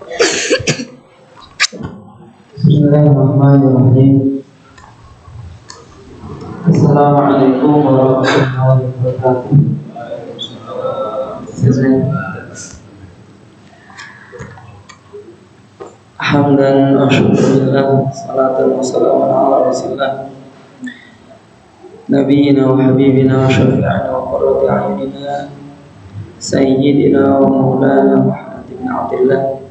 Bismillahirrahmanirrahim. Assalamualaikum warahmatullahi wabarakatuh. Hamdan wa syukurillah, salatan wa salamun ala rasulillah, nabiyina wa habibina wa syafi'ina wa qurrati a'yunina, sayyidina wa maulana Muhammad ibn Abdillah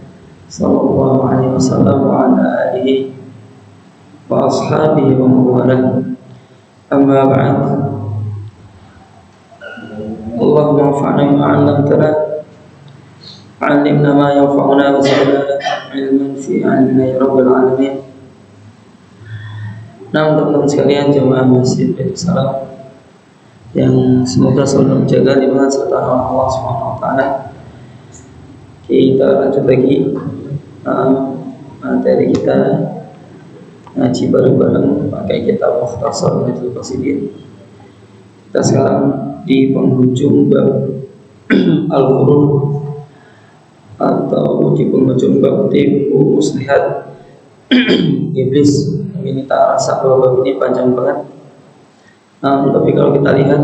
sallallahu alaihi wasallam wa ala alihi wa ashabihi wa mawalah. Amma ba'd. Allahumma anfa'na bima 'allamtana, 'allimna ma yanfa'una wa zidna ilman fi 'ilmina ya rabbal alamin. Nah, teman-teman sekalian jemaah Masjid Baitul Salam yang semoga selalu menjaga lindungan serta Allah Subhanahu wa taala. Kita lanjut lagi materi kita ngaji bareng-bareng pakai kitab Mukhtasar Minhajul Qasidin. Kita sekarang di penghujung bab al-furud atau di penghujung bab tipu muslihat iblis. Ini tak rasa bahwa bab ini panjang banget. Tapi kalau kita lihat,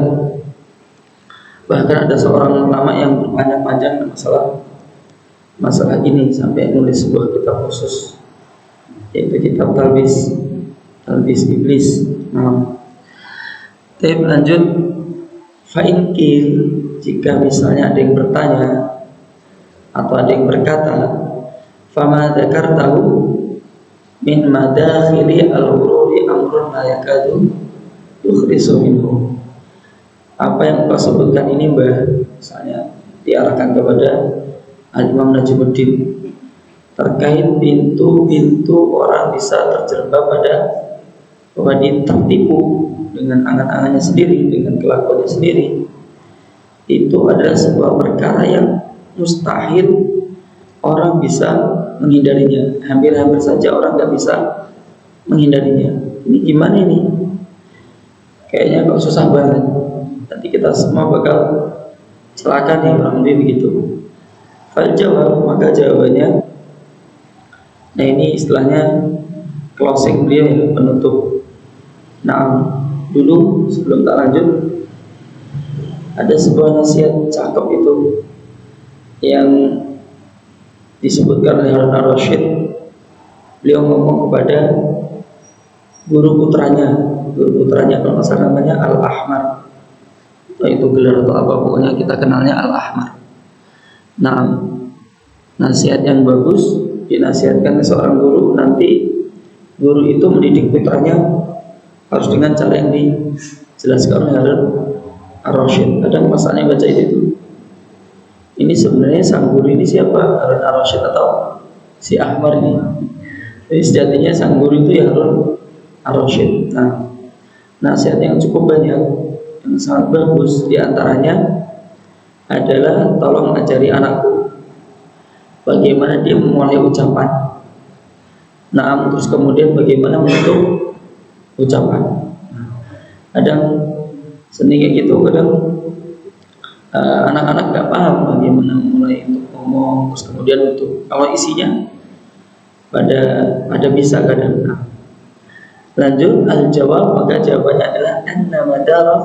bahkan ada seorang ulama yang berpanjang-panjang masalah ini sampai nulis sebuah kitab khusus, yaitu kitab Talbis Iblis. Tapi lanjut, fa'inkil, jika misalnya ada yang bertanya atau ada yang berkata, fama dzakartahu min madakhili al-ghururi amrun la yakadu yukhrisu minhu. Apa yang kau sebutkan ini, Mbah, misalnya diarahkan kepada Al-Imam Najmuddin terkait pintu-pintu orang bisa terjerembab pada bahwa dia tertipu dengan angan-angannya sendiri, dengan kelakuannya sendiri. Itu adalah sebuah perkara yang mustahil orang bisa menghindarinya. Hampir-hampir saja orang nggak bisa menghindarinya. Ini gimana ini? Kayaknya kok susah banget. Nanti kita semua bakal celaka nih, orang lebih begitu. Fal jawab, maka jawabannya, nah ini istilahnya closing beliau ya, penutup. Nah, dulu sebelum tak lanjut, ada sebuah nasihat cakep itu yang disebutkan oleh Harun ar-Rasyid. Beliau ngomong kepada guru putranya kalau nggak salah namanya Al-Ahmar, atau itu gelar atau apa, pokoknya kita kenalnya Al-Ahmar. Nah, nasihat yang bagus dinasihatkan ke seorang guru, nanti guru itu mendidik putranya harus dengan cara yang dijelaskan oleh Harun ar-Rasyid. Kadang masalahnya baca itu. Ini sebenarnya sang guru ini siapa? Harun ar-Rasyid atau si Ahmar ini? Jadi sejatinya sang guru itu ya Harun ar-Rasyid. Nah, nasihat yang cukup banyak, yang sangat bagus, diantaranya adalah tolong ajari anakku bagaimana dia memulai ucapan. Nah, terus kemudian bagaimana menutup ucapan. Kadang seni kayak gitu, kadang anak-anak nggak paham bagaimana mulai untuk ngomong, terus kemudian untuk kalau isinya pada bisa kadang. Lanjut, al-jawab, maka jawabannya adalah anna madara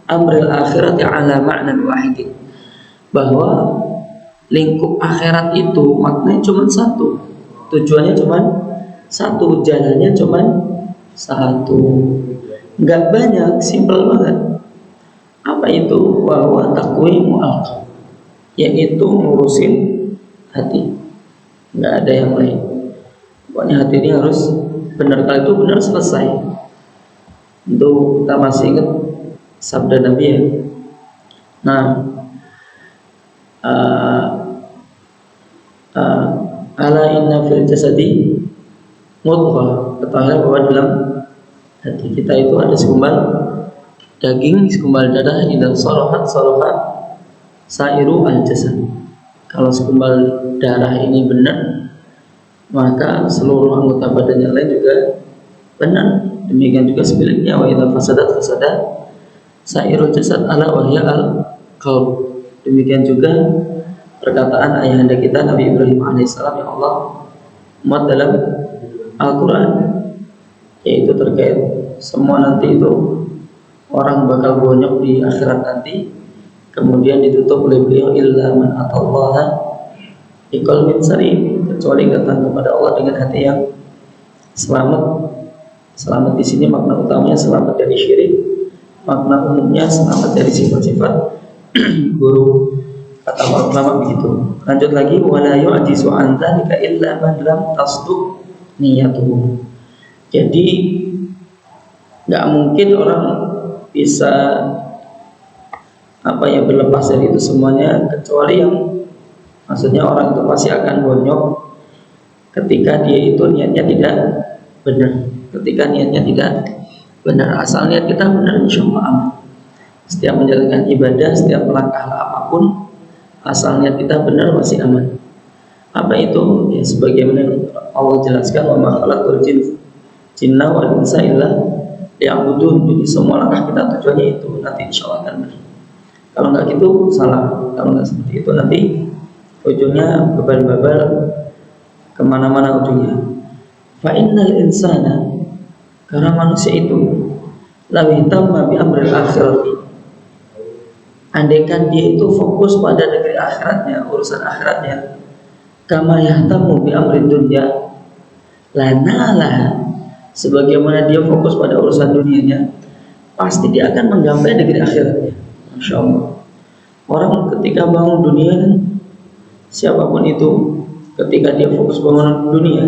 amril akhirati ala ma'nan wahidin, bahwa lingkup akhirat itu maknanya cuma satu, tujuannya cuma satu, jalannya cuma satu, nggak banyak, simpel banget. Apa itu? Wa taqwimu al-qalb, yaitu ngurusin hati, nggak ada yang lain. Pokoknya hati ini harus benar, kalau itu benar selesai. Untuk kita masih ingat sabda Nabi ya. Nah, ala inna fil jasadi mudghah, ketahuilah bahwa dalam hati kita itu ada segumpal daging, segumpal darah, idza salahat sairu al jasad. Kalau segumpal darah ini benar, maka seluruh anggota badan yang lain juga benar. Demikian juga sebaliknya, wa idza fasadat sairul jasad ala wahya al qalb. Demikian juga perkataan ayahanda kita Nabi Ibrahim alaihissalam yang Allah muat dalam Al-Quran, yaitu terkait semua nanti itu orang bakal bonyok di akhirat nanti, kemudian ditutup oleh beliau illa man atallaha biqalbin salim, kecuali datang kepada Allah dengan hati yang selamat. Selamat di sini makna utamanya selamat dari syirik, makna umumnya selamat dari sifat-sifat buruk. Kata para ulama begitu. Lanjut lagi, wala yu'jizu an dzalika illa man lam tasduq niyatuhu. Jadi nggak mungkin orang bisa berlepas dari itu semuanya, kecuali yang maksudnya orang itu pasti akan bonyok ketika dia itu niatnya tidak benar. Ketika niatnya tidak benar, asal niat kita benar, insya Allah aman. Setiap menjalankan ibadah, setiap melangkah apapun, asal niat kita benar masih aman. Apa itu? Ya sebagaimana Allah jelaskan, wa ma khalaqtul jinna wal insa illa liya'budun. Jadi semua langkah kita tujuannya itu, nanti insya Allah akan benar. Kalau nggak gitu salah. Kalau nggak seperti itu nanti ujungnya bebal-bebal kemana-mana ujungnya. Fa innal insana, karena manusia itu lawi tamma bi amril akhirati, andaikan dia itu fokus pada negeri akhiratnya, urusan akhiratnya, kama yahtamu bi amrid dunya lanalah, sebagaimana dia fokus pada urusan dunianya, pasti dia akan menggapai negeri akhiratnya. Masya Allah. Orang ketika bangun dunia, siapapun itu, ketika dia fokus bangun dunia,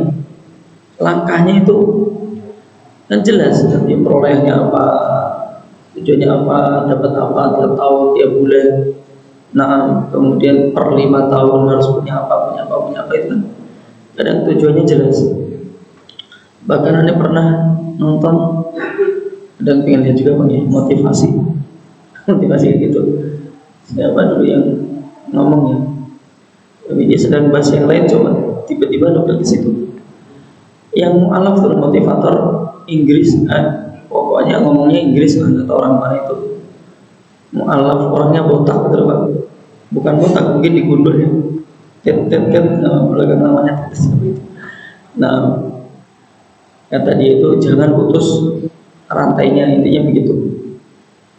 langkahnya itu kan jelas, dia perolehnya apa, tujuannya apa, dapat apa tiap tahun, tiap bulan. Nah, kemudian per 5 tahun harus punya apa itu kan. Kadang tujuannya jelas. Bahkan Anda pernah nonton dan pengen lihat juga Bang, ya, motivasi gitu. Siapa dulu yang ngomongnya? Tapi dia sedang bahas yang lain, coba tiba-tiba nongol di situ. Yang mu'alaf tuh motivator Inggris, pokoknya ngomongnya Inggris lah, nggak tahu orang mana itu. Mu'alaf orangnya botak betul Pak. Bukan botak, mungkin digundul ya. Belakang namanya seperti itu. Nah, kata dia itu jangan putus rantainya, intinya begitu.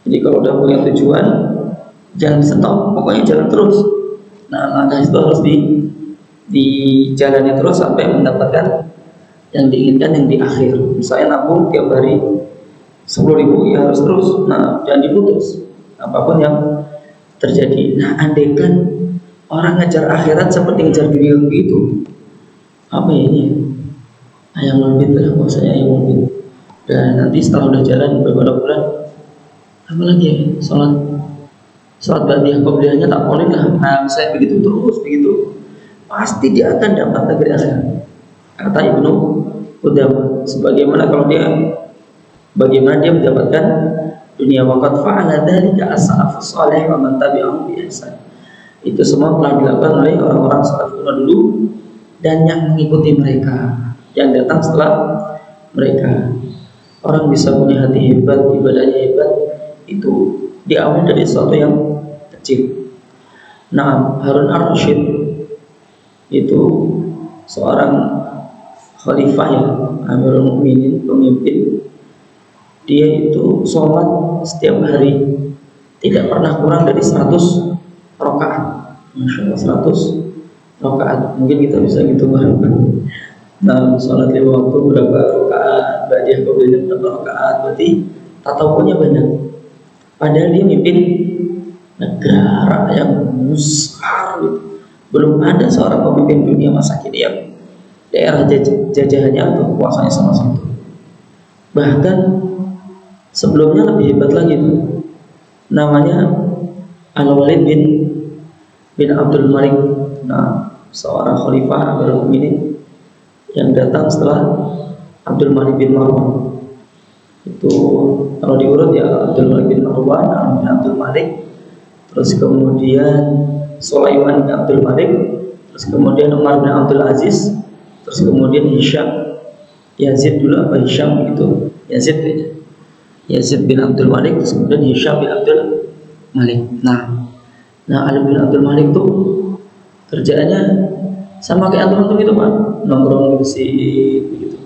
Jadi kalau udah punya tujuan, jangan stop, pokoknya jalan terus. Nah, langkah itu harus dijalani terus sampai mendapatkan yang diinginkan yang di akhir. Misalnya nabung tiap hari 10.000, ya harus terus. Nah, jangan diputus apapun yang terjadi. Nah, andaikan orang ngejar akhirat seperti ngejar dunia begitu, apa ya ini? Ayam lebih lah, maksudnya ayam lebih. Dan nanti setelah udah jalan beberapa bulan, apa lagi ya? Sholat ba'diyah qobliyahnya tak boleh lah. Nah, saya begitu terus begitu, pasti dia akan dapat negeri akhirat. Kata Ibnu Qudamah, bagaimana dia mendapatkan dunia. Waqad fa'ala dzalika as-salafus shalih wa man tabi'ahum bi ihsan. Itu semua telah dilakukan oleh orang-orang salaf dulu dan yang mengikuti mereka, yang datang setelah mereka. Orang bisa punya hati hebat, ibadahnya hebat, itu diawali dari sesuatu yang kecil. Nah, Harun ar-Rasyid itu seorang khalifah ya, Amirul Mukminin, pemimpin. Dia itu sholat setiap hari tidak pernah kurang dari 100 rakaat. Masya Allah, 100 rakaat. Mungkin kita bisa gitu bareng. Nah, sholat 5 waktu berapa rakaat, ba'diyah qobliyah berapa rakaat, berarti tatawunya banyak. Padahal dia mimpin negara yang besar. Belum ada seorang pemimpin dunia masa kini yang daerah jajahannya atau kuasanya sama satu. Bahkan sebelumnya lebih hebat lagi tuh. Namanya Al-Walid bin Abdul Malik. Nah, seorang khalifah Amirul Mukminin yang datang setelah Abdul Malik bin Marwan. Itu kalau diurut ya Abdul Malik bin Marwan, Abdul Malik, terus kemudian Sulaiman bin Abdul Malik, terus kemudian Umar bin Abdul Aziz, terus kemudian Hisham, Yazid dulu apa Hisham gitu, Yazid bin Abdul Malik, terus kemudian Hisham bin Abdul Malik. Nah Ali bin Abdul Malik tuh kerjaannya sama kayak antum itu Pak, nongkrong di masjid gitu.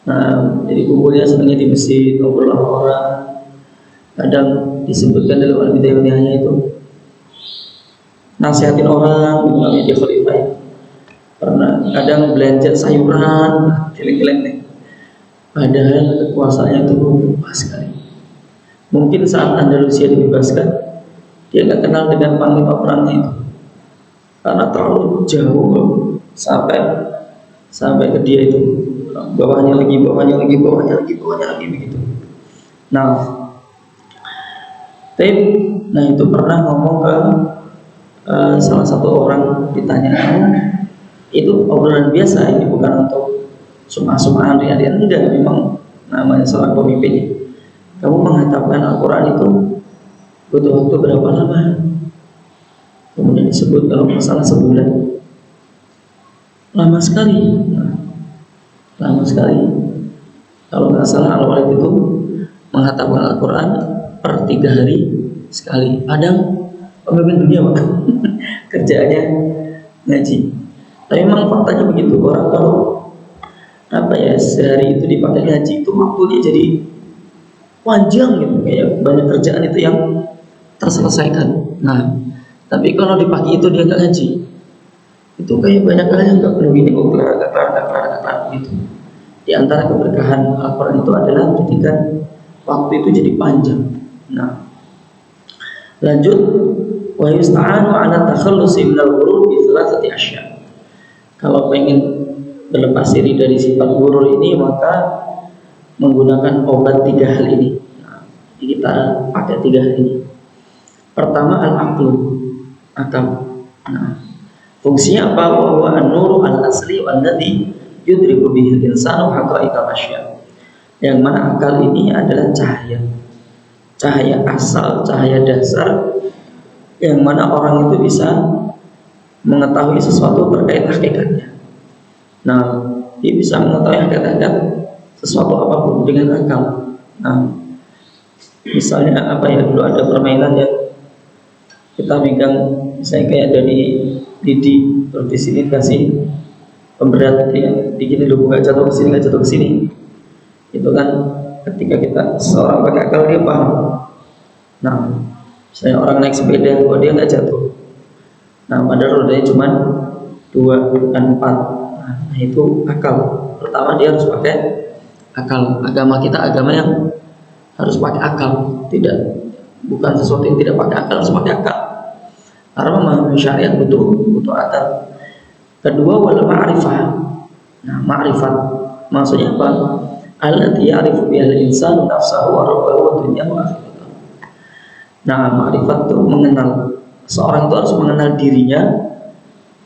Nah, jadi kumpulnya senangnya di masjid, ngobrol sama orang. Kadang disebutkan dalam al-bidayah itu nasihatin orang, namanya dia khalifah. Karena kadang belanja sayuran, geleng-geleng nih. Padahal kekuasaannya itu luas sekali. Mungkin saat Andalusia dibebaskan, dia nggak kenal dengan panglima perangnya itu, karena terlalu jauh sampai ke dia itu. Bawahnya lagi begitu. Nah, itu pernah ngomong ke salah satu orang, ditanya, itu obrolan biasa, ini bukan untuk sumah-sumahan rian-rian, enggak, memang namanya seorang pemimpin. Kamu menghatapkan Al-Quran itu butuh waktu berapa lama? Kemudian disebut kalau masalah sebulan. Lama sekali. Lama sekali. Kalau nggak salah Al-Walid itu menghatapkan Al-Quran per 3 hari sekali. Padahal pemimpin dunia Pak, kerjaannya ngaji. Tapi memang faktanya begitu. Orang kalau sehari itu dipakai ngaji, itu waktunya jadi panjang gitu, kayak banyak kerjaan itu yang terselesaikan. Nah, tapi kalau di pagi itu dia nggak ngaji, itu kayak banyak hal yang nggak perlu ini, nggak kelar gitu. Di antara keberkahan Al-Quran itu adalah ketika waktu itu jadi panjang. Nah, lanjut, wa yusta'anu 'ala takhallusi minal ghurur bi thalathati asya. Kalau pengen berlepas diri dari sifat ghurur ini, maka menggunakan obat 3 hal ini. Nah, kita pakai 3 hal ini. Pertama, al-aqlu, akal. Nah, fungsinya apa? Wa huwa an-nuru al-asli walladhi yudriku bihi al-insanu haqa'iqal asya. Yang mana akal ini adalah cahaya asal, cahaya dasar, yang mana orang itu bisa mengetahui sesuatu terkait hakikatnya. Nah, dia bisa mengetahui hakikat sesuatu apapun dengan akal. Nah, misalnya dulu ada permainan ya, kita megang misalnya kayak dari lidi, terus di sini kasih pemberat ya, digini dulu nggak jatuh ke sini. Itu kan ketika kita seorang pakai akal dia paham. Nah, misalnya orang naik sepeda, kok dia nggak jatuh. Nah, padahal rodanya cuma 2 bukan 4. Nah, itu akal. Pertama dia harus pakai akal. Agama kita agama yang harus pakai akal, bukan sesuatu yang tidak pakai akal, harus pakai akal. Karena memahami syariat butuh akal. Kedua, wal ma'rifah. Nah, ma'rifat maksudnya apa? Allati ya'rifu bihal insanu nafsahu wa rabbahu wa dunyahu akhiratahu. Nah, ma'rifat itu mengenal. Seorang itu harus mengenal dirinya,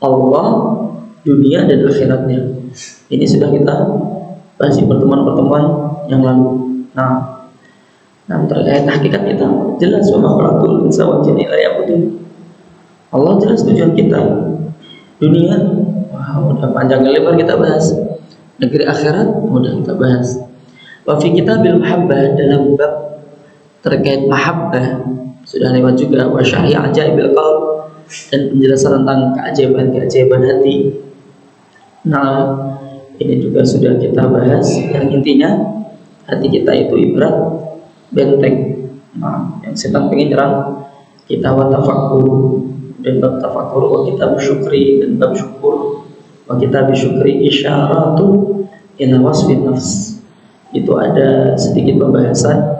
Allah, dunia dan akhiratnya. Ini sudah kita bahas di pertemuan-pertemuan yang lalu. Nah, terkait hakikat kita jelas, wa makhlukul insa wal jinni la ya'budun. Allah jelas tujuan kita. Dunia, udah panjang lebar kita bahas. Negeri akhirat udah kita bahas. Wa fi kitabil mahabbah, dalam bab terkait mahabbah sudah lewat juga. Wa syarhi ajaibil qalb, dan penjelasan tentang keajaiban hati. Nah, ini juga sudah kita bahas. Yang intinya hati kita itu ibarat benteng. Nah, yang setan pengen nyerang kita, wa tafakkur, dan bab tafakkur, wa kita bersyukri, dan bab syukur, wa kita bersyukri isyaratu ila wasfin nafs. Itu ada sedikit pembahasan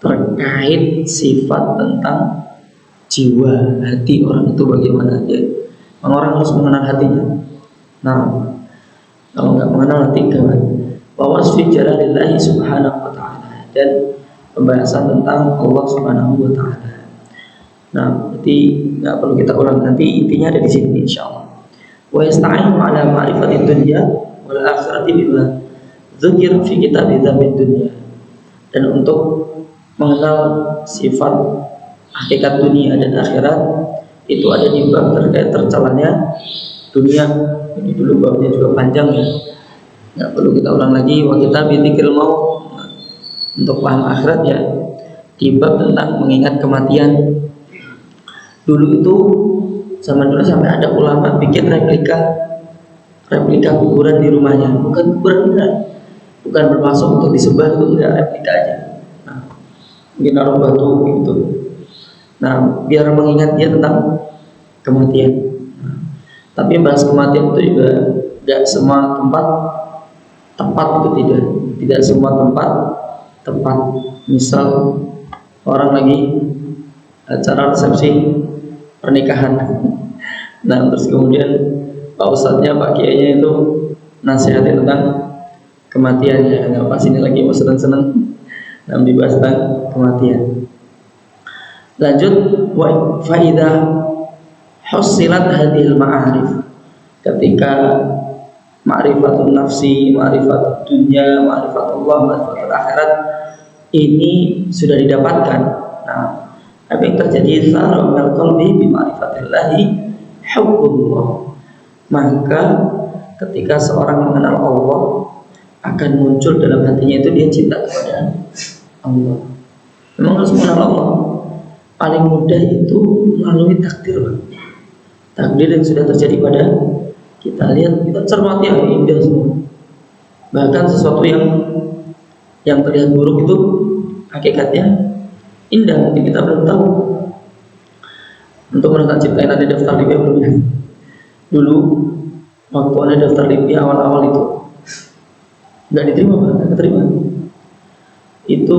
terkait sifat tentang jiwa, hati orang itu bagaimana dia. Orang harus mengenal hatinya. Nah, kalau nggak mengenal hati gawat. Wa wasfi jalalillahi subhanahu wa ta'ala, dan pembahasan tentang Allah subhanahu wa ta'ala. Nah, berarti nggak perlu kita ulang, nanti intinya ada di sini insyaallah. Wa yasta'inu ala ma'rifatid dunya wal akhirati bima dzukira fi kitab dzamid dunya. Dan untuk mengenal sifat hakikat dunia dan akhirat itu ada di bab terkait tercelanya dunia. Ini dulu babnya juga panjang ya, nggak perlu kita ulang lagi. Wa kita bidzikril maut, untuk paham akhirat ya di bab tentang mengingat kematian. Dulu itu Zaman dulu sampai ada ulama bikin replika kuburan di rumahnya, bukan kuburan benar, bukan bermaksud untuk disembah, itu enggak, replika aja. Nah, mungkin naruh batu gitu. Nah, biar mengingat dia tentang kematian. Nah, tapi bahas kematian itu juga tidak semua tempat tepat, itu tidak semua tempat tepat. Misal orang lagi acara resepsi pernikahan, nah terus kemudian Pak Ustadznya, Pak Kiainya itu nasihatin tentang kematian, ya nggak pas ini lagi mau seneng-seneng, nah dibahas tentang kematian. Lanjut, wa faidah husilat hadhil ma'arif, ketika ma'rifatun nafsi, ma'rifatun dunya, ma'rifatullah, ma'rifatul akhirat ini sudah didapatkan. Nah, apa yang terjadi? Sara minal qalbi bi ma'rifatillahi hubbullah. Maka ketika seorang mengenal Allah, akan muncul dalam hatinya itu dia cinta kepada Allah. Memang harus mengenal Allah. Paling mudah itu melalui takdir, Pak. Takdir yang sudah terjadi pada kita. Lihat, kita cermati yang indah semua. Bahkan sesuatu yang terlihat buruk itu hakikatnya indah, mungkin kita belum tahu. Untuk menentukan ciptaan ada daftar Libya belum ya? Dulu waktu ada daftar Libya awal-awal itu nggak diterima, Pak, nggak keterima. Itu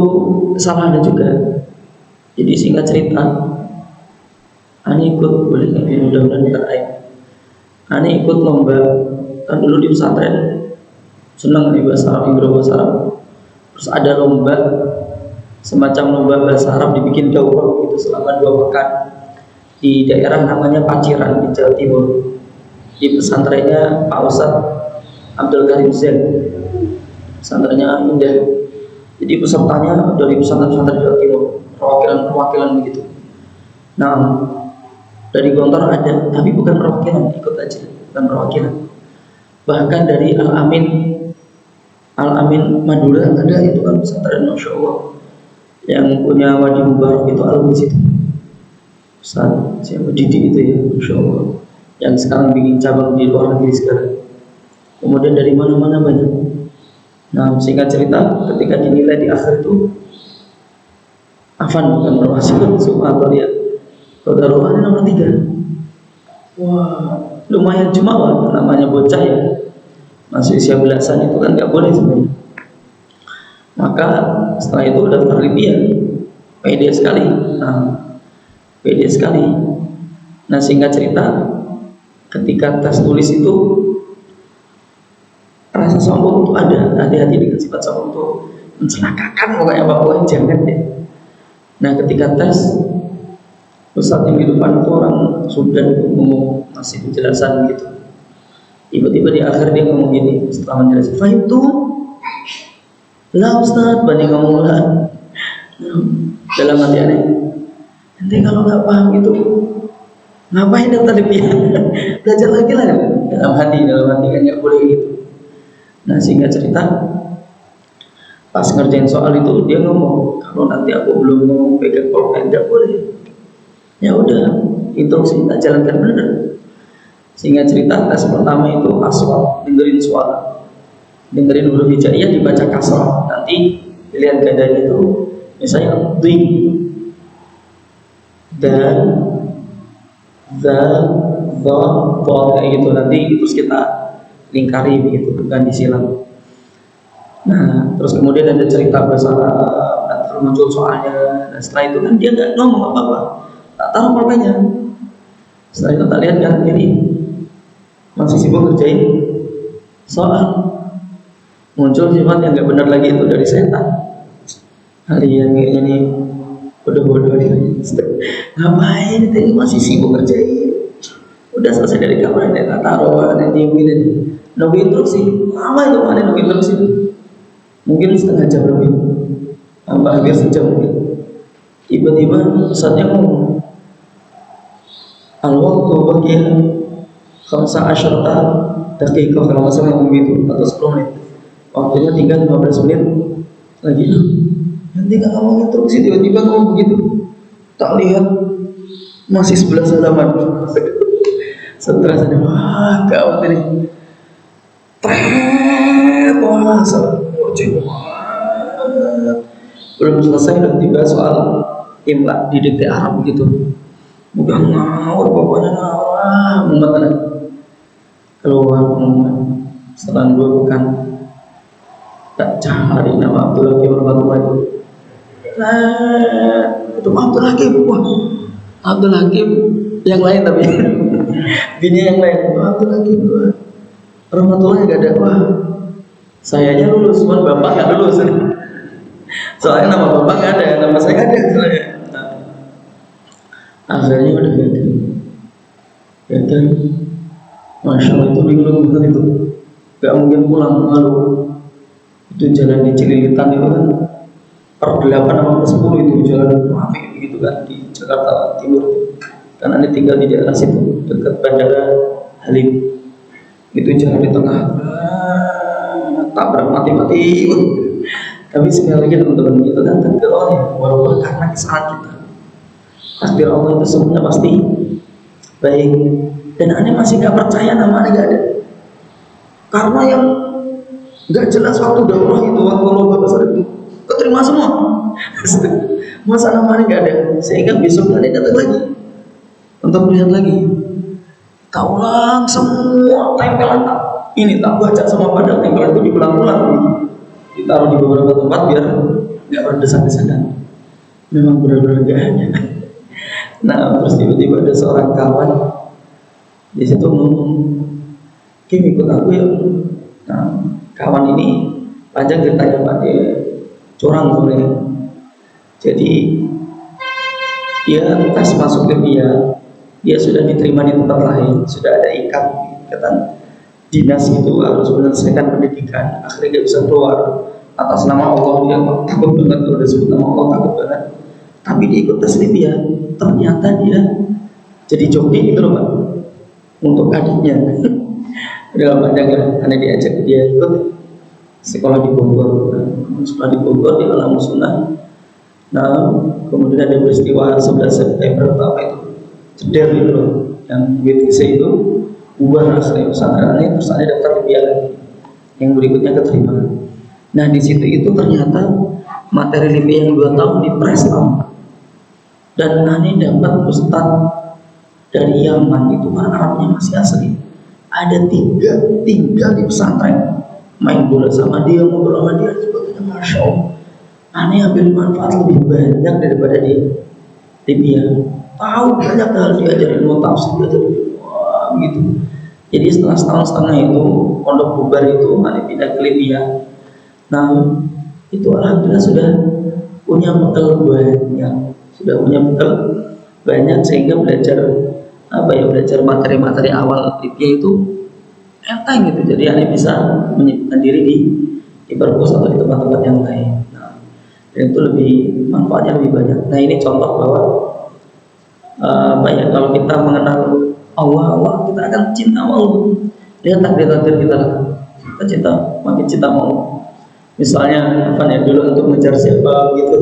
salah ada juga. Jadi singkat cerita, Ani ikut, boleh nggak? Mudah-mudahan bukan aib. Ani ikut lomba, kan dulu di pesantren senang di bahasa Arab, Indo bahasa Arab. Terus ada lomba, semacam lomba bahasa Arab dibikin daurah gitu selama 2 pekan di daerah namanya Paciran di Jawa Timur, di pesantrennya Pak Ustadz Abdul Karim Zain. Pesantrennya indah. Jadi pesertanya dari pesantren-pesantren Jawa Timur, perwakilan begitu. Nah, dari Gontor ada, tapi bukan perwakilan, ikut aja, bukan perwakilan. Bahkan dari Al-Amin Madura ada, itu kan pesantren Masya Allah, yang punya Wadi Mubarak itu alumni situ. Ustaz siapa Didi itu ya, Masya Allah, yang sekarang bikin cabang di luar negeri sekarang. Kemudian dari mana-mana banyak. Nah, singkat cerita, ketika dinilai di akhir itu Afan bukan berhasil, semua atau lihat Qadarullah nomor 3. Wah, lumayan jumawa, namanya bocah ya, masih usia belasan, itu kan nggak boleh sebenarnya. Maka setelah itu daftar Libya, pede sekali. Pede sekali. Nah, singkat cerita, ketika tes tulis itu rasa sombong itu ada. Hati-hati dengan sifat sombong itu mencelakakan, pokoknya Bapak jangan deh. Nah, ketika tes, Ustadz yang di depan itu orang Sudan, ngomong masih penjelasan gitu. Tiba-tiba di akhir dia ngomong gini, setelah menjelaskan, "Fahimtu?" "Lah Ustadz," banding ngomong lah. Dalam hati aneh, nanti kalau nggak paham gitu, ngapain daftar Libya? Belajar lagi lah. Dalam hati kan nggak boleh gitu. Nah, sehingga cerita, pas ngerjain soal itu dia ngomong, kalau nanti aku belum ngomong pegang pulpen nggak boleh. Ya udah, instruksi tak jalankan benar. Sehingga cerita tes pertama itu aswal, dengerin suara, dengerin huruf hijaiyah dibaca kasrah. Nanti pilihan gandanya itu misalnya di dan the kayak gitu, nanti terus kita lingkari begitu, bukan disilang. Nah, terus kemudian ada cerita bahasa Arab, terus muncul soalnya. Nah, setelah itu kan dia nggak ngomong apa-apa, tak taruh pulpennya. Setelah itu tak lihat kan kiri, masih sibuk kerjain soal. Muncul sifat yang nggak benar lagi, itu dari setan. Kalian kayaknya nih bodoh-bodoh nih. Ngapain ini masih sibuk kerjain? Udah selesai dari kamar, dia tak taruh, nanti diemin. Nunggu instruksi, lama itu mana nunggu instruksi? Mungkin setengah jam lebih, hampir sejam mungkin. Tiba-tiba Ustadznya ngomong, "Al-waqtu baqiya 15 daqiqah," kalau nggak salah ngomong gitu, atau 10 menit. Waktunya tinggal 15 menit lagi. Nanti nggak ngomong instruksi, tiba-tiba ngomong begitu. Tak lihat masih 11 halaman. Stres ini, wah gawat ini. Wah, belum selesai udah tiba soal imla di dikte Arab gitu. Udah ngawur pokoknya ngawur, mumet keluar setelah 2 pekan tak cari nama Abdul Hakim Rahmatullah itu. Itu Abdul Hakim, wah Abdul Hakim yang lain tapi bini yang lain, Abdul Hakim Rahmatullah gak ada, wah sayanya lulus, cuman bapak gak lulus. Soalnya nama bapak gak ada, nama saya gak ada soalnya. Akhirnya udah gagal. Masya Allah itu bingung banget itu, gak mungkin pulang malu. Itu jalan di Cililitan itu kan per 8 atau per 10 itu jalan ramai gitu kan di Jakarta Timur. Karena ini tinggal di daerah situ dekat Bandara Halim. Itu jalan di tengah, tabrak mati-mati. Tapi sekali lagi teman-teman, itu kan takdir Allah, walaupun karena kesalahan kita. Takdir Allah itu sebenarnya pasti baik. Dan aneh masih gak percaya nama aneh gak ada. Karena yang gak jelas waktu daurah itu, waktu lomba besar itu keterima semua. Masa nama aneh gak ada, sehingga besok aneh datang lagi untuk melihat lagi. Tak ulang semua tempelan tak ini, tak baca semua, padahal tempelan itu diulang-ulang gitu. Ditaruh di beberapa tempat biar gak berdesak-desakan. Memang benar-benar gak ada. Nah terus tiba-tiba ada seorang kawan di situ ngomong, Kim ikut aku ya. Nah kawan ini panjang ceritanya Pak, dia curang sebenarnya. Jadi dia tes masuk ke dia sudah diterima di tempat lain, sudah ada ikatan dinas itu harus menyelesaikan pendidikan, akhirnya dia bisa keluar atas nama Allah. Dia takut banget kalau disebut nama Allah, takut banget. Tapi dia ikut tes Libya, ternyata dia jadi joki gitu loh Pak, untuk adiknya. Udah panjang ya, karena diajak dia ikut sekolah di Bogor. Sekolah di Bogor di Alam Sunnah. Nah kemudian ada peristiwa 11 September apa itu ceder gitu loh, yang WTC itu bubar asli pesantrennya, terus ada daftar Libya lagi yang berikutnya keterima. Nah di situ itu ternyata materi Libya yang 2 tahun di press out, dan aneh dapat ustaz dari Yaman itu kan Arabnya masih asli, ada 3 tinggal di pesantren, main bola sama dia, ngobrol sama dia, sebagainya. Masya Allah, aneh ambil manfaat lebih banyak daripada di Libya. Tahu banyak hal, diajarin ilmu tafsir, diajarin gitu. Jadi setelah setahun itu pondok bubar itu aneh pindah ke Libya. Nah itu alhamdulillah sudah punya bekal banyak, sehingga belajar belajar materi-materi awal Libya itu enteng gitu. Jadi aneh bisa menyibukkan diri di perpus atau di tempat-tempat yang lain. Nah dan itu lebih manfaatnya lebih banyak. Nah ini contoh bahwa kalau kita mengenal Allah, kita akan cinta Allah. Lihat takdir-takdir kita makin cinta Allah. Misalnya dulu untuk mengejar siapa gitu,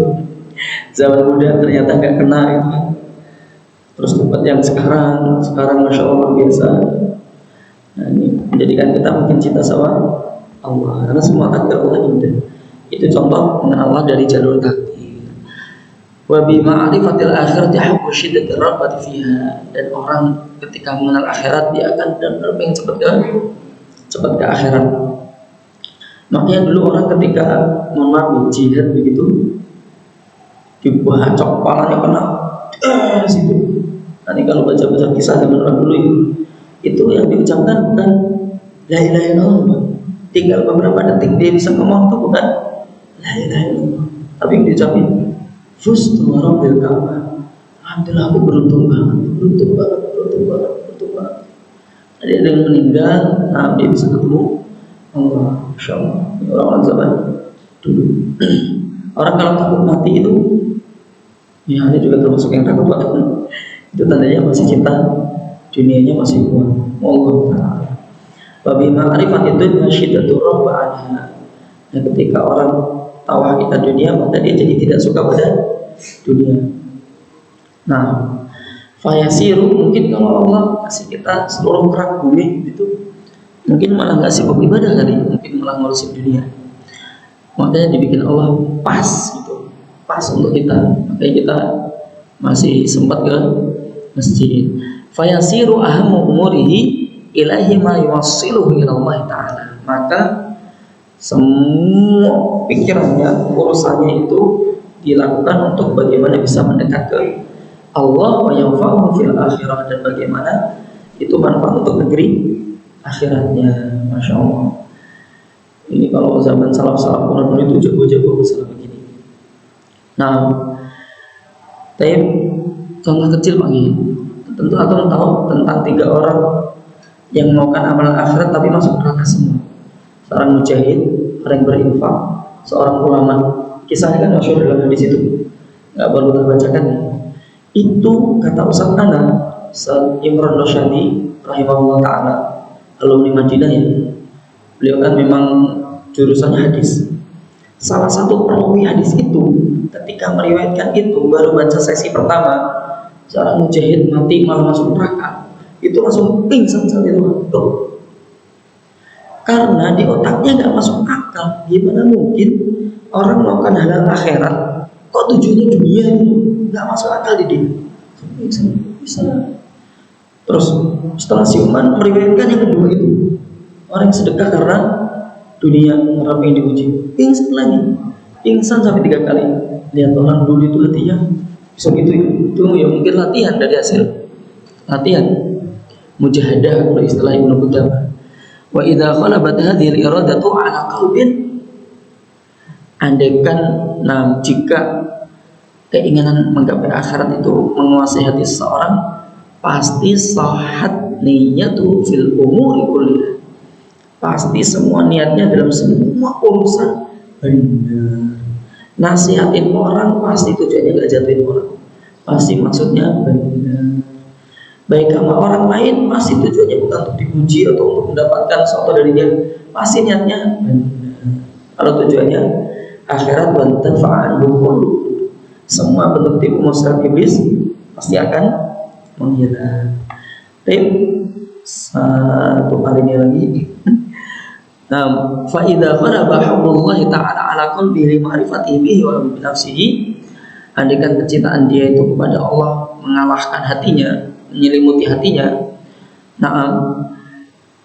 zaman muda ternyata nggak kena gitu. Terus tempat yang sekarang Masya Allah biasa. Nah ini menjadikan kita makin cinta sama Allah, karena semua takdir Allah indah. Itu contoh mengenal Allah dari jalur takdir. Wa bi ma'rifatil akhirati habbu syiddatir raghbati fiha, dan orang ketika mengenal akhirat dia akan benar-benar pengen cepat ke akhirat. Makanya dulu orang ketika jihad begitu dibacok kepalanya kena situ. Nanti kalau baca-baca kisah zaman orang dulu itu yang diucapkan bukan la ilaha illallah, tinggal beberapa detik dia bisa ngomong tuh bukan la ilaha illallah, tapi yang diucapin fustu rabbil Ka'bah. Alhamdulillah aku beruntung banget. Ada yang meninggal, nah dia bisa ketemu Allah. Masya Allah, orang-orang zaman dulu. Orang kalau takut mati itu, ya ini juga termasuk yang takut banget. Itu tandanya masih cinta dunianya masih kuat. Allah Ta'ala. Babi ma'rifat itu syiddatur raghbah anha. Dan ketika orang tahu hakikat dunia, maka dia jadi tidak suka pada dunia. Nah, Fayasiru, mungkin kalau Allah kasih kita seluruh kerak bumi gitu, mungkin malah nggak sibuk ibadah kali, mungkin malah ngurusin dunia. Makanya dibikin Allah pas gitu, pas untuk kita. Makanya kita masih sempat ke masjid. Fayasiru ahamu umurihi ilahi ma yuwassiluhu ila Allah Ta'ala. Maka semua pikirannya, urusannya itu dilakukan untuk bagaimana bisa mendekat ke Allah, wa yanfa'uhu fil akhirah, dan bagaimana itu manfaat untuk negeri akhiratnya. Masya Allah. Ini kalau zaman salaf-salaf Quran itu jago-jago masalah begini. Nah, tapi contoh kecil lagi. Tentu antum tahu tentang 3 orang yang melakukan amalan akhirat tapi masuk neraka semua. Seorang mujahid, orang yang berinfak, seorang ulama. Kisahnya kan masyhur dalam hadis itu. Enggak perlu kita bacakan. Itu kata Ustaz Ana Imran Rosyadi rahimahullah taala, alumni Madinah ya. Beliau kan memang jurusannya hadis. Salah satu perawi hadis itu ketika meriwayatkan itu baru baca sesi pertama, seorang mujahid mati malah masuk neraka. Itu langsung pingsan saat itu. Karena di otaknya nggak masuk akal. Gimana mungkin orang melakukan halal akhirat kok tujuannya dunia? Nggak masuk akal di dia. Bisa. Terus setelah si Uman meriwayatkan yang kedua itu, orang yang sedekah karena dunia, karena pengen diuji, pingsan lagi, pingsan sampai 3 kali. Lihat orang dulu itu hatinya bisa gitu ya. Itu ya mungkin latihan dari hasil latihan mujahadah kalau istilah Ibnu Qudamah. Wa idza khalabat hadhihi al-iradatu ala qalbin, andaikan jika keinginan menggapai akhirat itu menguasai hati seseorang, pasti sahat niyatu fil umuri kulliha. Pasti semua niatnya dalam semua urusan benar. Nasihatin orang pasti tujuannya gak jatuhin orang, pasti maksudnya benar. Baik sama orang lain pasti tujuannya bukan untuk dipuji atau untuk mendapatkan sesuatu dari dia, pasti niatnya benar. Kalau tujuannya akhirat, wantafa'an kullu, semua bentuk tipu musnah iblis pasti akan menghilang. Satu kali ini lagi. Nah, fa idza qaraba hablullah ta'ala ala qalbihi ma'rifatihi bihi wa bi nafsihi, andaikan kecintaan dia itu kepada Allah mengalahkan hatinya, menyelimuti hatinya. Nah,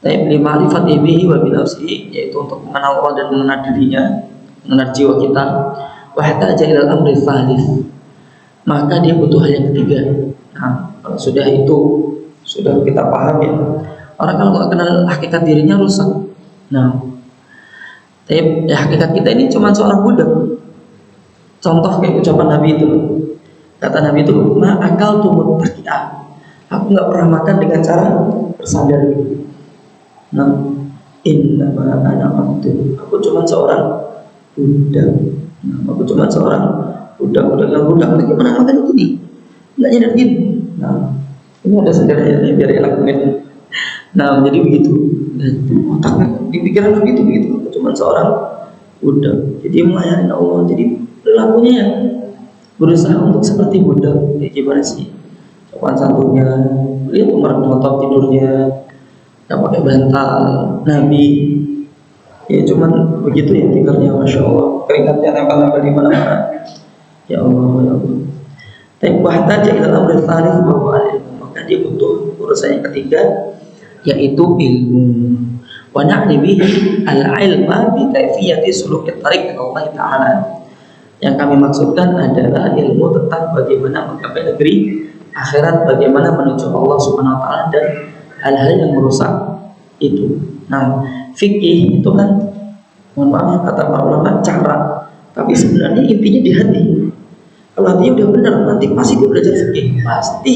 tapi bi ma'rifatihi bihi wa bi nafsihi, yaitu untuk mengenal Allah dan mengenal dirinya, mengenal jiwa kita. Wa hatta ja'al amri tsalits, maka dia butuh hal yang ketiga. Nah, kalau sudah itu sudah kita paham ya, orang kalau nggak kenal hakikat dirinya rusak. Nah, tapi ya, hakikat kita ini cuma seorang budak. Contoh kayak ucapan Nabi itu, kata Nabi itu, ma akal tumut takiah, aku nggak pernah makan dengan cara bersandar. Nah, inna ma ana abdu, aku cuma seorang budak. Nah, aku cuma seorang budak lagi pernah makan itu nih, nggak nyadar gini. Nah, ini ada sederhananya biar enak banget. Nah, jadi begitu. Otaknya di pikiran Nabi itu begitu. Aku cuma seorang budak, jadi melayani Allah. Jadi perilakunya ya berusaha untuk seperti budak. Ya gimana sih sopan santunnya, lihat Umar bin Khattab tidurnya nggak pakai bantal. Nabi ya cuman begitu ya tidurnya, masya Allah, keringatnya nempel-nempel di mana-mana. Ya Allah, ya Allah. Tapi bahtaja ilal amri tsalits bahwa ilmu, maka dia butuh urusan yang ketiga, yaitu ilmu. Wa na'ni bihi al-ilma bi kaifiyati sulukit tariq Allah Ta'ala. Yang kami maksudkan adalah ilmu tentang bagaimana menggapai negeri akhirat, bagaimana menuju Allah Subhanahu wa taala, dan hal-hal yang merusak itu. Nah, fikih itu kan, mohon maaf kata para ulama, cara, tapi sebenarnya intinya di hati. Kalau hatinya udah benar, nanti pasti dia belajar fikih, pasti.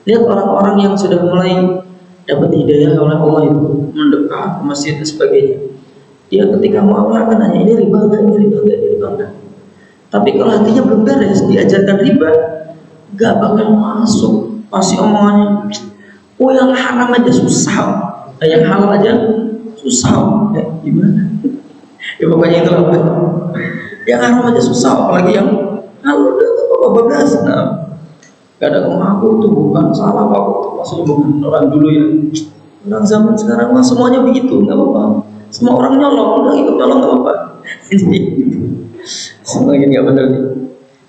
Lihat orang-orang yang sudah mulai dapat hidayah oleh Allah itu, mendekat ke masjid dan sebagainya. Dia ketika muamalah kan nanya, ini riba enggak, ini riba enggak, ini riba enggak. Tapi kalau hatinya belum beres, diajarkan riba, enggak bakal masuk. Pasti omongannya, oh yang haram aja susah, yang halal aja susah. Gimana? Ya pokoknya itu apa? Yang haram aja susah, apalagi yang halal udah bablas. Nah, gak ada aku itu bukan salah aku itu maksudnya bukan orang dulu ya, orang zaman sekarang mah semuanya begitu, nggak apa-apa, semua orang nyolong, udah ikut nyolong nggak apa-apa. Jadi semakin nggak benar nih.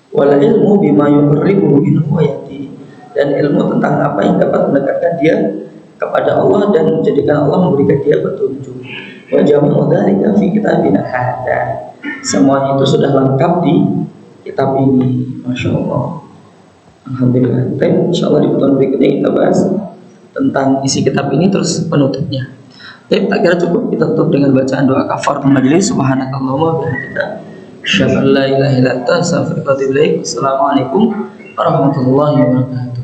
Wal ilmu bima yuqarribuhu min huwayati, dan ilmu tentang apa yang dapat mendekatkan dia kepada Allah dan menjadikan Allah memberikan dia petunjuk. Wa jamu dzalika fi kitabina hadza, semuanya itu sudah lengkap di kitab ini. Masya Allah, alhamdulillah. Insyaallah di pertemuan berikutnya kita bahas tentang isi kitab ini terus penutupnya. Baik, tak kira cukup kita tutup dengan bacaan doa kafaratul majelis. Subhanakallahumma wa bihamdika, asyhadu an la ilaha illa anta, astaghfiruka wa atubu ilaik. Assalamualaikum warahmatullahi wabarakatuh.